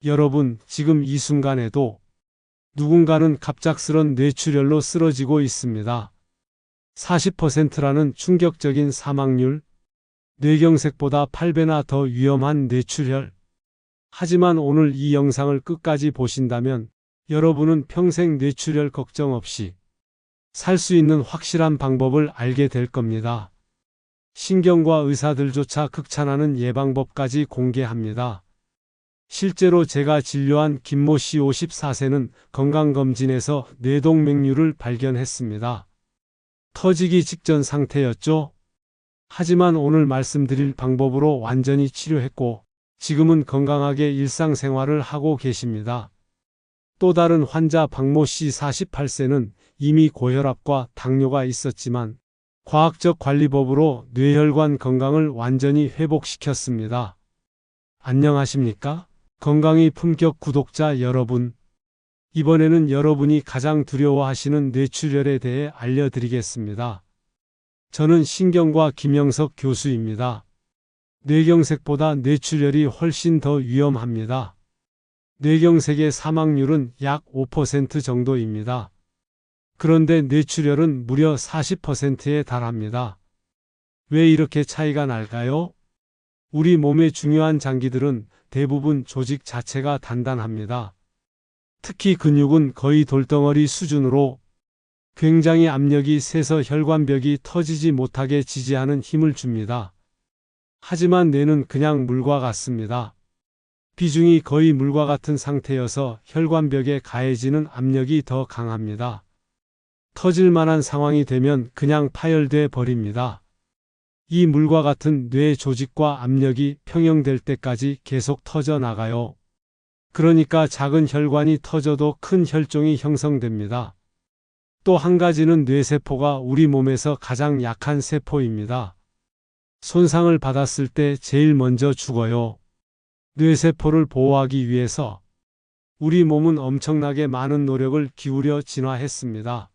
여러분, 지금 이 순간에도 누군가는 갑작스런 뇌출혈로 쓰러지고 있습니다. 40%라는 충격적인 사망률, 뇌경색보다 8배나 더 위험한 뇌출혈. 하지만 오늘 이 영상을 끝까지 보신다면 여러분은 평생 뇌출혈 걱정 없이 살 수 있는 확실한 방법을 알게 될 겁니다. 신경과 의사들조차 극찬하는 예방법까지 공개합니다. 실제로 제가 진료한 김모 씨 54세는 건강검진에서 뇌동맥류를 발견했습니다. 터지기 직전 상태였죠. 하지만 오늘 말씀드릴 방법으로 완전히 치료했고 지금은 건강하게 일상생활을 하고 계십니다. 또 다른 환자 박모 씨 48세는 이미 고혈압과 당뇨가 있었지만 과학적 관리법으로 뇌혈관 건강을 완전히 회복시켰습니다. 안녕하십니까? 건강의 품격 구독자 여러분. 이번에는 여러분이 가장 두려워하시는 뇌출혈에 대해 알려드리겠습니다. 저는 신경과 김영석 교수입니다. 뇌경색보다 뇌출혈이 훨씬 더 위험합니다. 뇌경색의 사망률은 약 5% 정도입니다. 그런데 뇌출혈은 무려 40%에 달합니다. 왜 이렇게 차이가 날까요? 우리 몸의 중요한 장기들은 대부분 조직 자체가 단단합니다. 특히 근육은 거의 돌덩어리 수준으로 굉장히 압력이 세서 혈관벽이 터지지 못하게 지지하는 힘을 줍니다. 하지만 뇌는 그냥 물과 같습니다. 비중이 거의 물과 같은 상태여서 혈관벽에 가해지는 압력이 더 강합니다. 터질 만한 상황이 되면 그냥 파열돼 버립니다. 이 물과 같은 뇌 조직과 압력이 평형될 때까지 계속 터져 나가요. 그러니까 작은 혈관이 터져도 큰 혈종이 형성됩니다. 또 한 가지는 뇌세포가 우리 몸에서 가장 약한 세포입니다. 손상을 받았을 때 제일 먼저 죽어요. 뇌세포를 보호하기 위해서 우리 몸은 엄청나게 많은 노력을 기울여 진화했습니다.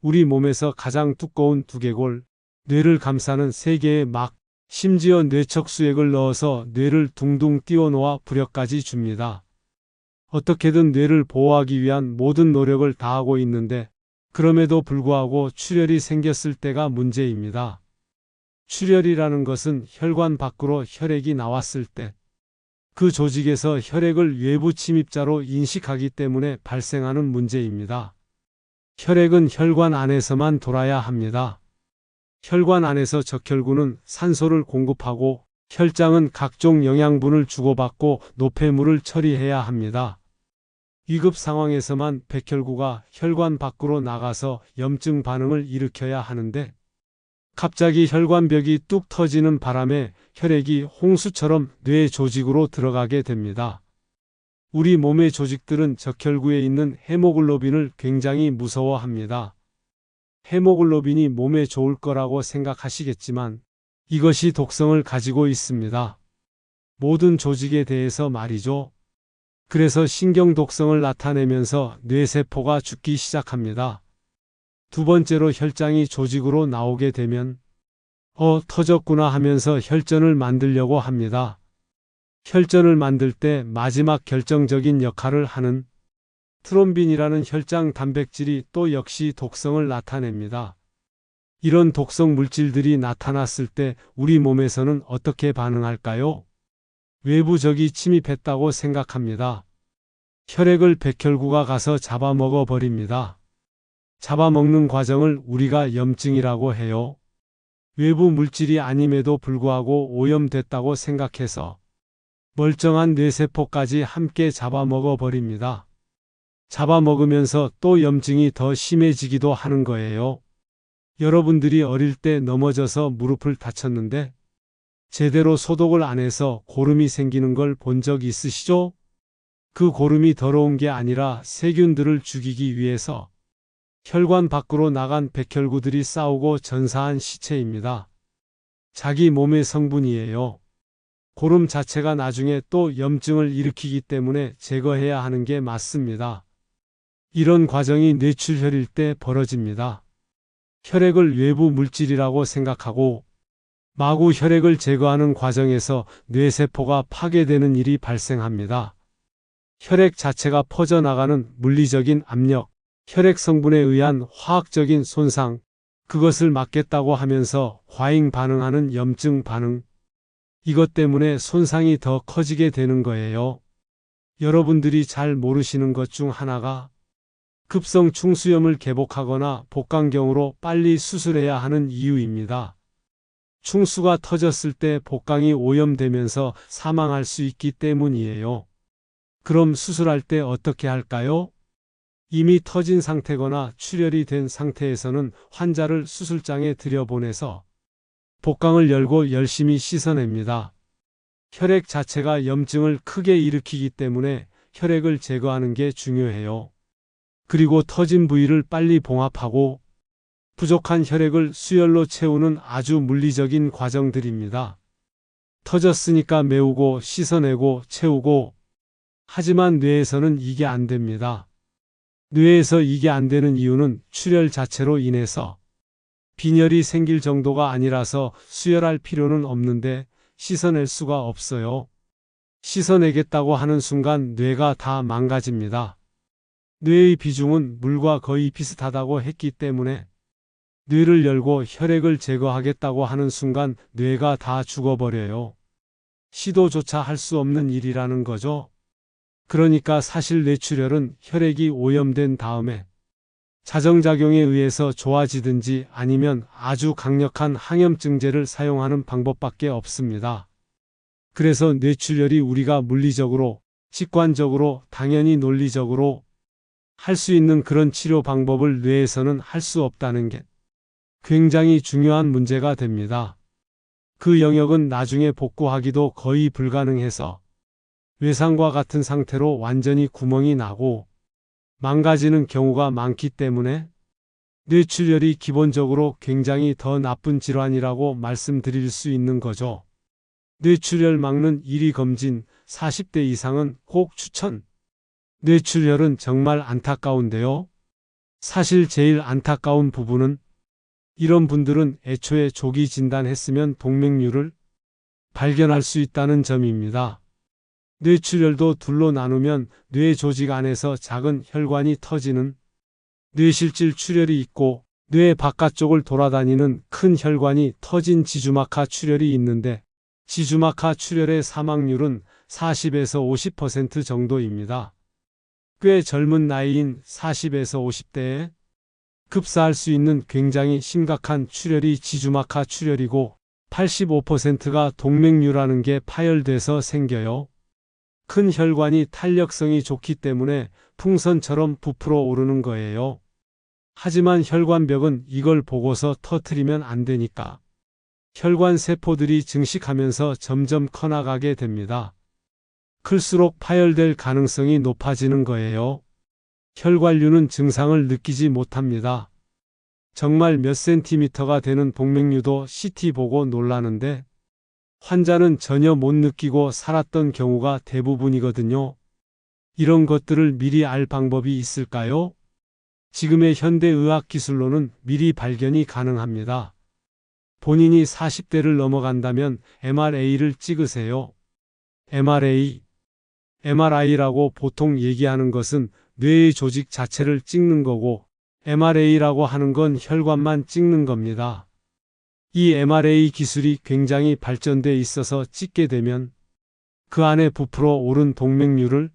우리 몸에서 가장 두꺼운 두개골, 뇌를 감싸는 3개의 막, 심지어 뇌척수액을 넣어서 뇌를 둥둥 띄워놓아 부력까지 줍니다. 어떻게든 뇌를 보호하기 위한 모든 노력을 다하고 있는데 그럼에도 불구하고 출혈이 생겼을 때가 문제입니다. 출혈이라는 것은 혈관 밖으로 혈액이 나왔을 때 그 조직에서 혈액을 외부 침입자로 인식하기 때문에 발생하는 문제입니다. 혈액은 혈관 안에서만 돌아야 합니다. 혈관 안에서 적혈구는 산소를 공급하고 혈장은 각종 영양분을 주고받고 노폐물을 처리해야 합니다. 위급 상황에서만 백혈구가 혈관 밖으로 나가서 염증 반응을 일으켜야 하는데 갑자기 혈관벽이 뚝 터지는 바람에 혈액이 홍수처럼 뇌 조직으로 들어가게 됩니다. 우리 몸의 조직들은 적혈구에 있는 헤모글로빈을 굉장히 무서워합니다. 헤모글로빈이 몸에 좋을 거라고 생각하시겠지만 이것이 독성을 가지고 있습니다. 모든 조직에 대해서 말이죠. 그래서 신경 독성을 나타내면서 뇌세포가 죽기 시작합니다. 두 번째로 혈장이 조직으로 나오게 되면 터졌구나 하면서 혈전을 만들려고 합니다. 혈전을 만들 때 마지막 결정적인 역할을 하는 트롬빈이라는 혈장 단백질이 또 역시 독성을 나타냅니다. 이런 독성 물질들이 나타났을 때 우리 몸에서는 어떻게 반응할까요? 외부 적이 침입했다고 생각합니다. 혈액을 백혈구가 가서 잡아먹어 버립니다. 잡아먹는 과정을 우리가 염증이라고 해요. 외부 물질이 아님에도 불구하고 오염됐다고 생각해서 멀쩡한 뇌세포까지 함께 잡아먹어 버립니다. 잡아먹으면서 또 염증이 더 심해지기도 하는 거예요. 여러분들이 어릴 때 넘어져서 무릎을 다쳤는데 제대로 소독을 안 해서 고름이 생기는 걸 본 적 있으시죠? 그 고름이 더러운 게 아니라 세균들을 죽이기 위해서 혈관 밖으로 나간 백혈구들이 싸우고 전사한 시체입니다. 자기 몸의 성분이에요. 고름 자체가 나중에 또 염증을 일으키기 때문에 제거해야 하는 게 맞습니다. 이런 과정이 뇌출혈일 때 벌어집니다. 혈액을 외부 물질이라고 생각하고 마구 혈액을 제거하는 과정에서 뇌세포가 파괴되는 일이 발생합니다. 혈액 자체가 퍼져나가는 물리적인 압력, 혈액 성분에 의한 화학적인 손상, 그것을 막겠다고 하면서 과잉 반응하는 염증 반응. 이것 때문에 손상이 더 커지게 되는 거예요. 여러분들이 잘 모르시는 것 중 하나가 급성 충수염을 개복하거나 복강경으로 빨리 수술해야 하는 이유입니다. 충수가 터졌을 때 복강이 오염되면서 사망할 수 있기 때문이에요. 그럼 수술할 때 어떻게 할까요? 이미 터진 상태거나 출혈이 된 상태에서는 환자를 수술장에 들여보내서 복강을 열고 열심히 씻어냅니다. 혈액 자체가 염증을 크게 일으키기 때문에 혈액을 제거하는 게 중요해요. 그리고 터진 부위를 빨리 봉합하고 부족한 혈액을 수혈로 채우는 아주 물리적인 과정들입니다. 터졌으니까 메우고 씻어내고 채우고, 하지만 뇌에서는 이게 안 됩니다. 뇌에서 이게 안 되는 이유는 출혈 자체로 인해서 빈혈이 생길 정도가 아니라서 수혈할 필요는 없는데 씻어낼 수가 없어요. 씻어내겠다고 하는 순간 뇌가 다 망가집니다. 뇌의 비중은 물과 거의 비슷하다고 했기 때문에 뇌를 열고 혈액을 제거하겠다고 하는 순간 뇌가 다 죽어버려요. 시도조차 할 수 없는 일이라는 거죠. 그러니까 사실 뇌출혈은 혈액이 오염된 다음에 자정작용에 의해서 좋아지든지 아니면 아주 강력한 항염증제를 사용하는 방법밖에 없습니다. 그래서 뇌출혈이 우리가 물리적으로, 직관적으로, 당연히 논리적으로 할 수 있는 그런 치료 방법을 뇌에서는 할 수 없다는 게 굉장히 중요한 문제가 됩니다. 그 영역은 나중에 복구하기도 거의 불가능해서 외상과 같은 상태로 완전히 구멍이 나고 망가지는 경우가 많기 때문에 뇌출혈이 기본적으로 굉장히 더 나쁜 질환이라고 말씀드릴 수 있는 거죠. 뇌출혈 막는 1위 검진 40대 이상은 꼭 추천. 뇌출혈은 정말 안타까운데요. 사실 제일 안타까운 부분은 이런 분들은 애초에 조기 진단했으면 동맥류를 발견할 수 있다는 점입니다. 뇌출혈도 둘로 나누면 뇌 조직 안에서 작은 혈관이 터지는 뇌실질 출혈이 있고 뇌 바깥쪽을 돌아다니는 큰 혈관이 터진 지주막하 출혈이 있는데 지주막하 출혈의 사망률은 40에서 50% 정도입니다. 꽤 젊은 나이인 40에서 50대에 급사할 수 있는 굉장히 심각한 출혈이 지주막하 출혈이고 85%가 동맥류라는 게 파열돼서 생겨요. 큰 혈관이 탄력성이 좋기 때문에 풍선처럼 부풀어 오르는 거예요. 하지만 혈관벽은 이걸 보고서 터트리면 안 되니까 혈관 세포들이 증식하면서 점점 커나가게 됩니다. 클수록 파열될 가능성이 높아지는 거예요. 혈관류는 증상을 느끼지 못합니다. 정말 몇 센티미터가 되는 동맥류도 CT 보고 놀라는데 환자는 전혀 못 느끼고 살았던 경우가 대부분이거든요. 이런 것들을 미리 알 방법이 있을까요? 지금의 현대의학 기술로는 미리 발견이 가능합니다. 본인이 40대를 넘어간다면 MRA를 찍으세요. MRI라고 보통 얘기하는 것은 뇌의 조직 자체를 찍는 거고 MRA라고 하는 건 혈관만 찍는 겁니다. 이 MRA 기술이 굉장히 발전돼 있어서 찍게 되면 그 안에 부풀어 오른 동맥류를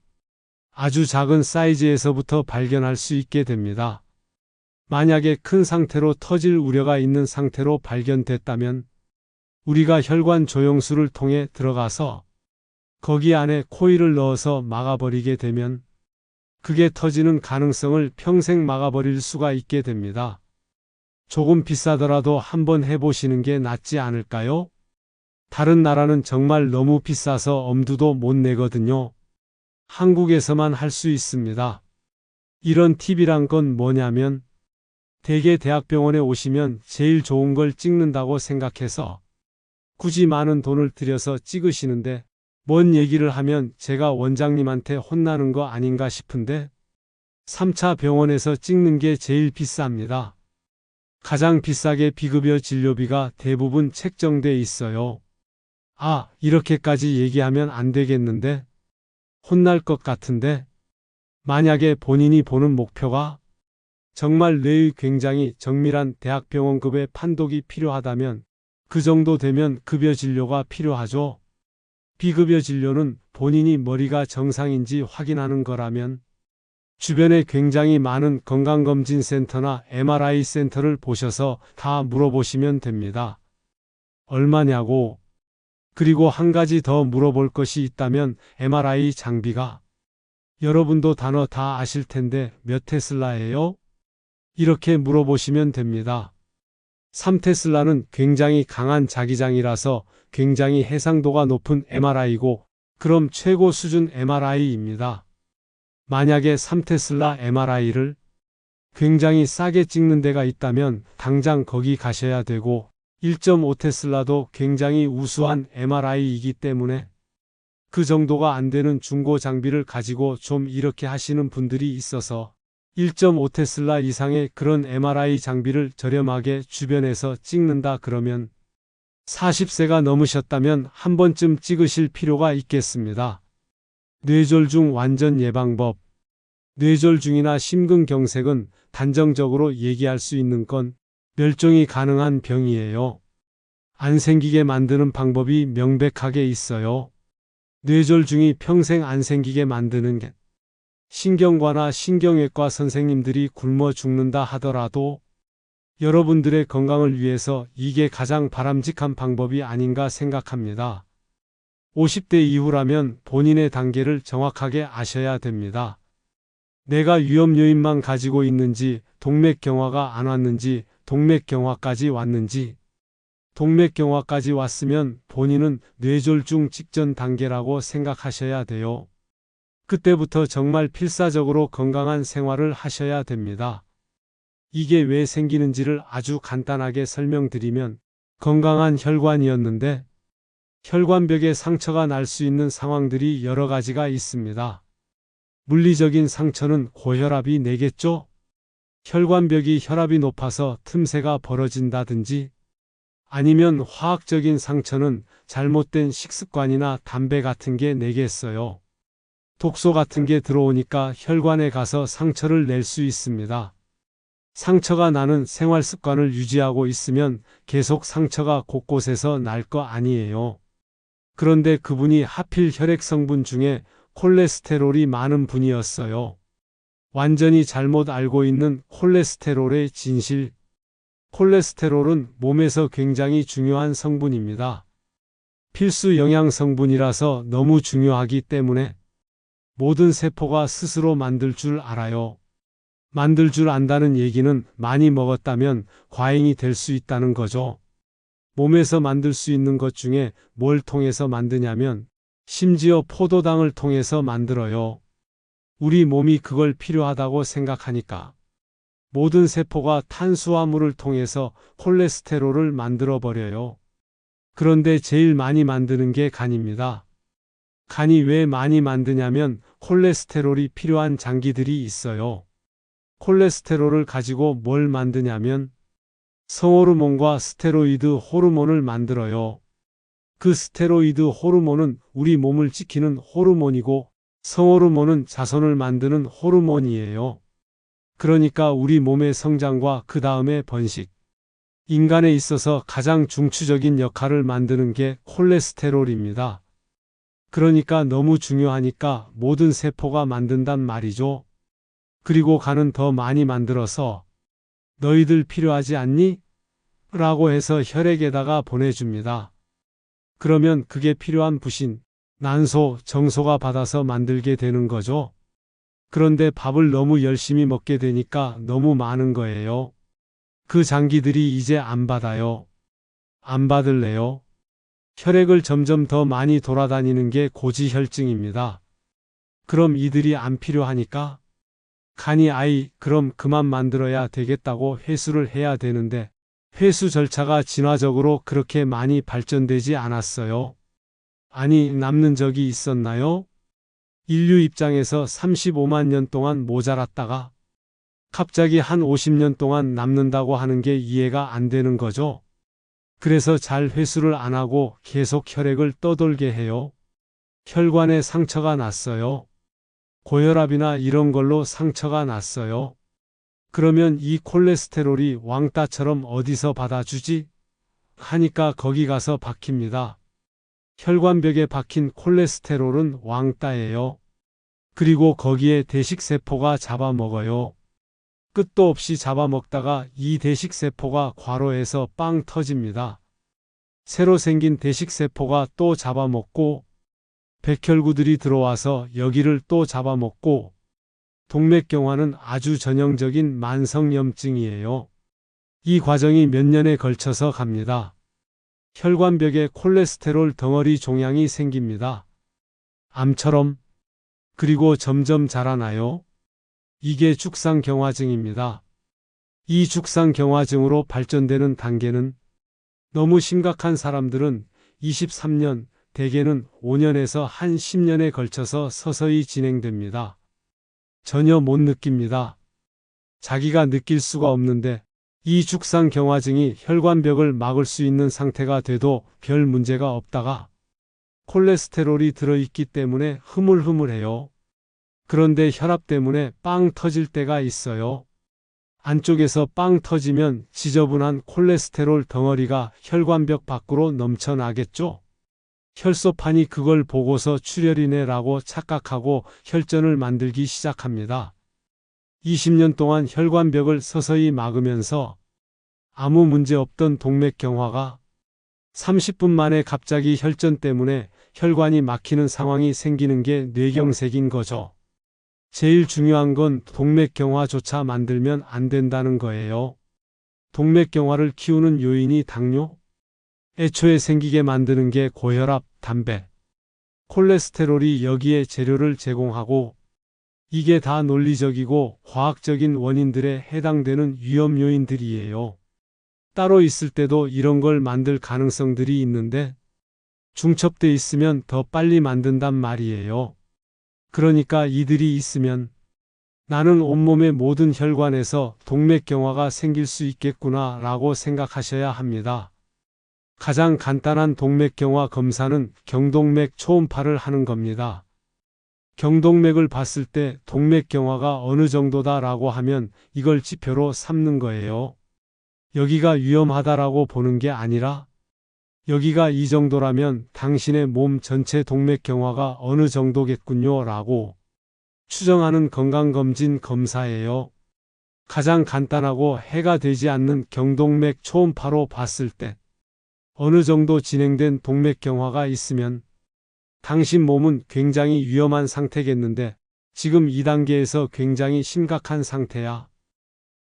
아주 작은 사이즈에서부터 발견할 수 있게 됩니다. 만약에 큰 상태로 터질 우려가 있는 상태로 발견됐다면 우리가 혈관 조영술을 통해 들어가서 거기 안에 코일을 넣어서 막아버리게 되면 그게 터지는 가능성을 평생 막아버릴 수가 있게 됩니다. 조금 비싸더라도 한번 해보시는 게 낫지 않을까요? 다른 나라는 정말 너무 비싸서 엄두도 못 내거든요. 한국에서만 할 수 있습니다. 이런 팁이란 건 뭐냐면 대개 대학병원에 오시면 제일 좋은 걸 찍는다고 생각해서 굳이 많은 돈을 들여서 찍으시는데 뭔 얘기를 하면 제가 원장님한테 혼나는 거 아닌가 싶은데 3차 병원에서 찍는 게 제일 비쌉니다. 가장 비싸게 비급여 진료비가 대부분 책정돼 있어요. 아, 이렇게까지 얘기하면 안 되겠는데? 혼날 것 같은데 만약에 본인이 보는 목표가 정말 뇌의 굉장히 정밀한 대학병원급의 판독이 필요하다면 그 정도 되면 급여 진료가 필요하죠. 비급여 진료는 본인이 머리가 정상인지 확인하는 거라면 주변에 굉장히 많은 건강검진센터나 MRI 센터를 보셔서 다 물어보시면 됩니다. 얼마냐고. 그리고 한 가지 더 물어볼 것이 있다면 MRI 장비가 여러분도 단어 다 아실 텐데 몇 테슬라예요? 이렇게 물어보시면 됩니다. 3테슬라는 굉장히 강한 자기장이라서 굉장히 해상도가 높은 MRI고 그럼 최고 수준 MRI입니다. 만약에 3테슬라 MRI를 굉장히 싸게 찍는 데가 있다면 당장 거기 가셔야 되고 1.5테슬라도 굉장히 우수한 MRI이기 때문에 그 정도가 안 되는 중고 장비를 가지고 좀 이렇게 하시는 분들이 있어서 1.5테슬라 이상의 그런 MRI 장비를 저렴하게 주변에서 찍는다 그러면 40세가 넘으셨다면 한 번쯤 찍으실 필요가 있겠습니다. 뇌졸중 완전 예방법. 뇌졸중이나 심근경색은 단정적으로 얘기할 수 있는 건 멸종이 가능한 병이에요. 안 생기게 만드는 방법이 명백하게 있어요. 뇌졸중이 평생 안 생기게 만드는 게 신경과나 신경외과 선생님들이 굶어 죽는다 하더라도 여러분들의 건강을 위해서 이게 가장 바람직한 방법이 아닌가 생각합니다. 50대 이후라면 본인의 단계를 정확하게 아셔야 됩니다. 내가 위험 요인만 가지고 있는지, 동맥경화가 안 왔는지, 동맥경화까지 왔는지, 동맥경화까지 왔으면 본인은 뇌졸중 직전 단계라고 생각하셔야 돼요. 그때부터 정말 필사적으로 건강한 생활을 하셔야 됩니다. 이게 왜 생기는지를 아주 간단하게 설명드리면 건강한 혈관이었는데 혈관벽에 상처가 날 수 있는 상황들이 여러 가지가 있습니다. 물리적인 상처는 고혈압이 내겠죠? 혈관벽이 혈압이 높아서 틈새가 벌어진다든지 아니면 화학적인 상처는 잘못된 식습관이나 담배 같은 게 내겠어요. 독소 같은 게 들어오니까 혈관에 가서 상처를 낼 수 있습니다. 상처가 나는 생활 습관을 유지하고 있으면 계속 상처가 곳곳에서 날 거 아니에요. 그런데 그분이 하필 혈액 성분 중에 콜레스테롤이 많은 분이었어요. 완전히 잘못 알고 있는 콜레스테롤의 진실. 콜레스테롤은 몸에서 굉장히 중요한 성분입니다. 필수 영양 성분이라서 너무 중요하기 때문에 모든 세포가 스스로 만들 줄 알아요. 만들 줄 안다는 얘기는 많이 먹었다면 과잉이 될 수 있다는 거죠. 몸에서 만들 수 있는 것 중에 뭘 통해서 만드냐면 심지어 포도당을 통해서 만들어요. 우리 몸이 그걸 필요하다고 생각하니까 모든 세포가 탄수화물을 통해서 콜레스테롤을 만들어 버려요. 그런데 제일 많이 만드는 게 간입니다. 간이 왜 많이 만드냐면 콜레스테롤이 필요한 장기들이 있어요. 콜레스테롤을 가지고 뭘 만드냐면 성호르몬과 스테로이드 호르몬을 만들어요. 그 스테로이드 호르몬은 우리 몸을 지키는 호르몬이고 성호르몬은 자손을 만드는 호르몬이에요. 그러니까 우리 몸의 성장과 그 다음에 번식, 인간에 있어서 가장 중추적인 역할을 만드는 게 콜레스테롤입니다. 그러니까 너무 중요하니까 모든 세포가 만든단 말이죠. 그리고 간은 더 많이 만들어서 너희들 필요하지 않니? 라고 해서 혈액에다가 보내줍니다. 그러면 그게 필요한 부신, 난소, 정소가 받아서 만들게 되는 거죠. 그런데 밥을 너무 열심히 먹게 되니까 너무 많은 거예요. 그 장기들이 이제 안 받아요. 안 받을래요? 혈액을 점점 더 많이 돌아다니는 게 고지혈증입니다. 그럼 이들이 안 필요하니까 간이 그럼 그만 만들어야 되겠다고 회수를 해야 되는데 회수 절차가 진화적으로 그렇게 많이 발전되지 않았어요. 아니, 남는 적이 있었나요? 인류 입장에서 35만 년 동안 모자랐다가 갑자기 한 50년 동안 남는다고 하는 게 이해가 안 되는 거죠. 그래서 잘 회수를 안 하고 계속 혈액을 떠돌게 해요. 혈관에 상처가 났어요. 고혈압이나 이런 걸로 상처가 났어요. 그러면 이 콜레스테롤이 왕따처럼 어디서 받아주지? 하니까 거기 가서 박힙니다. 혈관벽에 박힌 콜레스테롤은 왕따예요. 그리고 거기에 대식세포가 잡아먹어요. 끝도 없이 잡아먹다가 이 대식세포가 과로해서 빵 터집니다. 새로 생긴 대식세포가 또 잡아먹고 백혈구들이 들어와서 여기를 또 잡아먹고 동맥경화는 아주 전형적인 만성염증이에요. 이 과정이 몇 년에 걸쳐서 갑니다. 혈관벽에 콜레스테롤 덩어리 종양이 생깁니다. 암처럼. 그리고 점점 자라나요. 이게 죽상경화증입니다. 이 죽상경화증으로 발전되는 단계는 너무 심각한 사람들은 23년, 대개는 5년에서 한 10년에 걸쳐서 서서히 진행됩니다. 전혀 못 느낍니다. 자기가 느낄 수가 없는데 이 죽상경화증이 혈관벽을 막을 수 있는 상태가 돼도 별 문제가 없다가 콜레스테롤이 들어있기 때문에 흐물흐물해요. 그런데 혈압 때문에 빵 터질 때가 있어요. 안쪽에서 빵 터지면 지저분한 콜레스테롤 덩어리가 혈관벽 밖으로 넘쳐나겠죠? 혈소판이 그걸 보고서 출혈이네라고 착각하고 혈전을 만들기 시작합니다. 20년 동안 혈관벽을 서서히 막으면서 아무 문제 없던 동맥경화가 30분 만에 갑자기 혈전 때문에 혈관이 막히는 상황이 생기는 게 뇌경색인 거죠. 제일 중요한 건 동맥경화조차 만들면 안 된다는 거예요. 동맥경화를 키우는 요인이 당뇨? 애초에 생기게 만드는 게 고혈압, 담배, 콜레스테롤이 여기에 재료를 제공하고 이게 다 논리적이고 과학적인 원인들에 해당되는 위험 요인들이에요. 따로 있을 때도 이런 걸 만들 가능성들이 있는데 중첩돼 있으면 더 빨리 만든단 말이에요. 그러니까 이들이 있으면 나는 온몸의 모든 혈관에서 동맥경화가 생길 수 있겠구나 라고 생각하셔야 합니다. 가장 간단한 동맥경화 검사는 경동맥 초음파를 하는 겁니다. 경동맥을 봤을 때 동맥경화가 어느 정도다라고 하면 이걸 지표로 삼는 거예요. 여기가 위험하다라고 보는 게 아니라 여기가 이 정도라면 당신의 몸 전체 동맥경화가 어느 정도겠군요 라고 추정하는 건강검진 검사예요. 가장 간단하고 해가 되지 않는 경동맥 초음파로 봤을 때 어느 정도 진행된 동맥경화가 있으면 당신 몸은 굉장히 위험한 상태겠는데 지금 2단계에서 굉장히 심각한 상태야.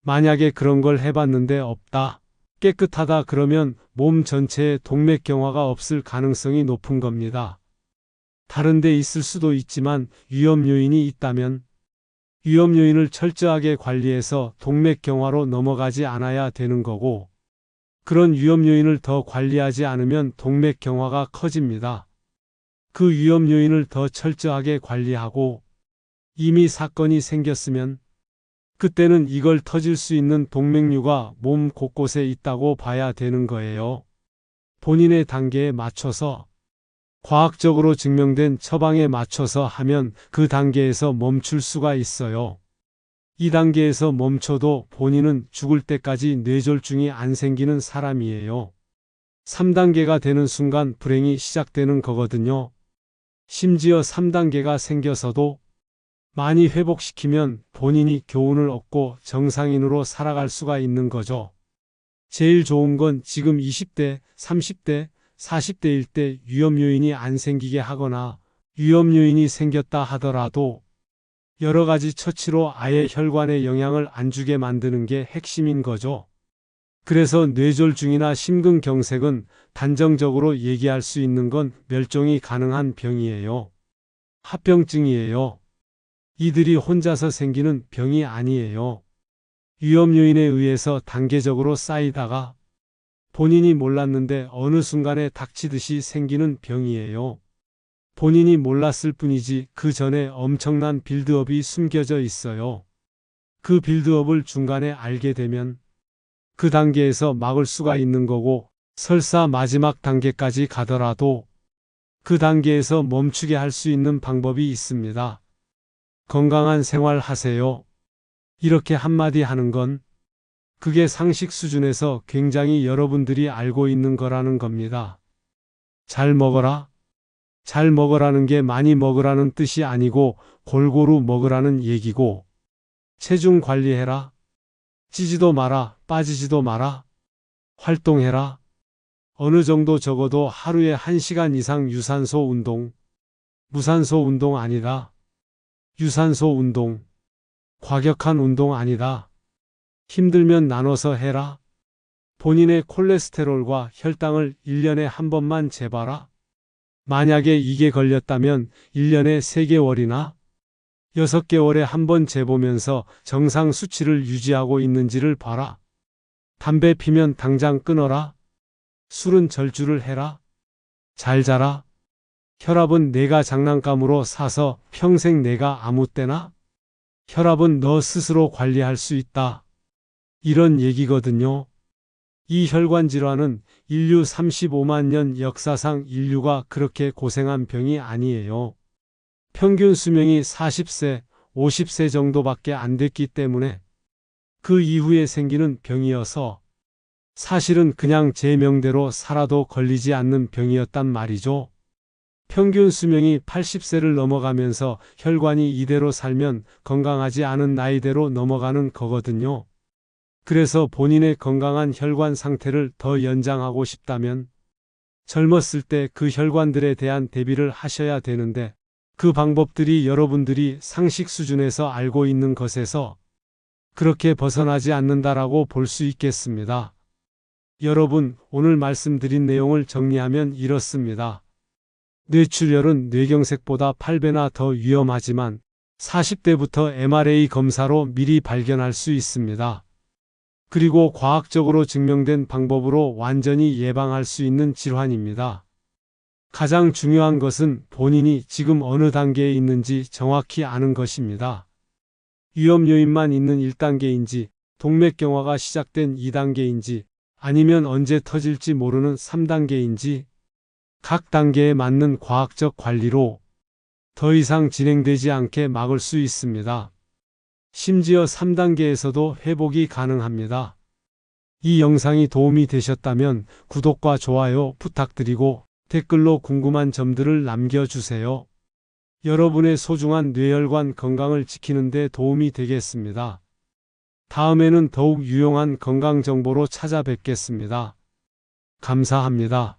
만약에 그런 걸 해봤는데 없다. 깨끗하다 그러면 몸 전체에 동맥경화가 없을 가능성이 높은 겁니다. 다른 데 있을 수도 있지만 위험 요인이 있다면 위험 요인을 철저하게 관리해서 동맥경화로 넘어가지 않아야 되는 거고 그런 위험 요인을 더 관리하지 않으면 동맥경화가 커집니다. 그 위험 요인을 더 철저하게 관리하고 이미 사건이 생겼으면 그때는 이걸 터질 수 있는 동맥류가 몸 곳곳에 있다고 봐야 되는 거예요. 본인의 단계에 맞춰서 과학적으로 증명된 처방에 맞춰서 하면 그 단계에서 멈출 수가 있어요. 이 단계에서 멈춰도 본인은 죽을 때까지 뇌졸중이 안 생기는 사람이에요. 3단계가 되는 순간 불행이 시작되는 거거든요. 심지어 3단계가 생겨서도 많이 회복시키면 본인이 교훈을 얻고 정상인으로 살아갈 수가 있는 거죠. 제일 좋은 건 지금 20대, 30대, 40대일 때 위험 요인이 안 생기게 하거나 위험 요인이 생겼다 하더라도 여러 가지 처치로 아예 혈관에 영향을 안 주게 만드는 게 핵심인 거죠. 그래서 뇌졸중이나 심근경색은 단정적으로 얘기할 수 있는 건 멸종이 가능한 병이에요. 합병증이에요. 이들이 혼자서 생기는 병이 아니에요. 위험 요인에 의해서 단계적으로 쌓이다가 본인이 몰랐는데 어느 순간에 닥치듯이 생기는 병이에요. 본인이 몰랐을 뿐이지 그 전에 엄청난 빌드업이 숨겨져 있어요. 그 빌드업을 중간에 알게 되면 그 단계에서 막을 수가 있는 거고 설사 마지막 단계까지 가더라도 그 단계에서 멈추게 할 수 있는 방법이 있습니다. 건강한 생활 하세요. 이렇게 한마디 하는 건 그게 상식 수준에서 굉장히 여러분들이 알고 있는 거라는 겁니다. 잘 먹어라. 잘 먹으라는 게 많이 먹으라는 뜻이 아니고 골고루 먹으라는 얘기고, 체중 관리해라. 찌지도 마라, 빠지지도 마라. 활동해라. 어느 정도 적어도 하루에 1시간 이상 유산소 운동. 무산소 운동 아니다. 유산소 운동. 과격한 운동 아니다. 힘들면 나눠서 해라. 본인의 콜레스테롤과 혈당을 1년에 한 번만 재봐라. 만약에 이게 걸렸다면 1년에 3개월이나 6개월에 한 번 재보면서 정상 수치를 유지하고 있는지를 봐라. 담배 피면 당장 끊어라. 술은 절주를 해라. 잘 자라. 혈압은 내가 장난감으로 사서 평생 내가 아무 때나? 혈압은 너 스스로 관리할 수 있다. 이런 얘기거든요. 이 혈관 질환은 인류 35만 년 역사상 인류가 그렇게 고생한 병이 아니에요. 평균 수명이 40세, 50세 정도밖에 안 됐기 때문에 그 이후에 생기는 병이어서 사실은 그냥 제 명대로 살아도 걸리지 않는 병이었단 말이죠. 평균 수명이 80세를 넘어가면서 혈관이 이대로 살면 건강하지 않은 나이대로 넘어가는 거거든요. 그래서 본인의 건강한 혈관 상태를 더 연장하고 싶다면 젊었을 때 그 혈관들에 대한 대비를 하셔야 되는데, 그 방법들이 여러분들이 상식 수준에서 알고 있는 것에서 그렇게 벗어나지 않는다라고 볼 수 있겠습니다. 여러분, 오늘 말씀드린 내용을 정리하면 이렇습니다. 뇌출혈은 뇌경색보다 8배나 더 위험하지만 40대부터 MRA 검사로 미리 발견할 수 있습니다. 그리고 과학적으로 증명된 방법으로 완전히 예방할 수 있는 질환입니다. 가장 중요한 것은 본인이 지금 어느 단계에 있는지 정확히 아는 것입니다. 위험 요인만 있는 1단계인지, 동맥경화가 시작된 2단계인지, 아니면 언제 터질지 모르는 3단계인지, 각 단계에 맞는 과학적 관리로 더 이상 진행되지 않게 막을 수 있습니다. 심지어 3단계에서도 회복이 가능합니다. 이 영상이 도움이 되셨다면 구독과 좋아요 부탁드리고 댓글로 궁금한 점들을 남겨주세요. 여러분의 소중한 뇌혈관 건강을 지키는 데 도움이 되겠습니다. 다음에는 더욱 유용한 건강 정보로 찾아뵙겠습니다. 감사합니다.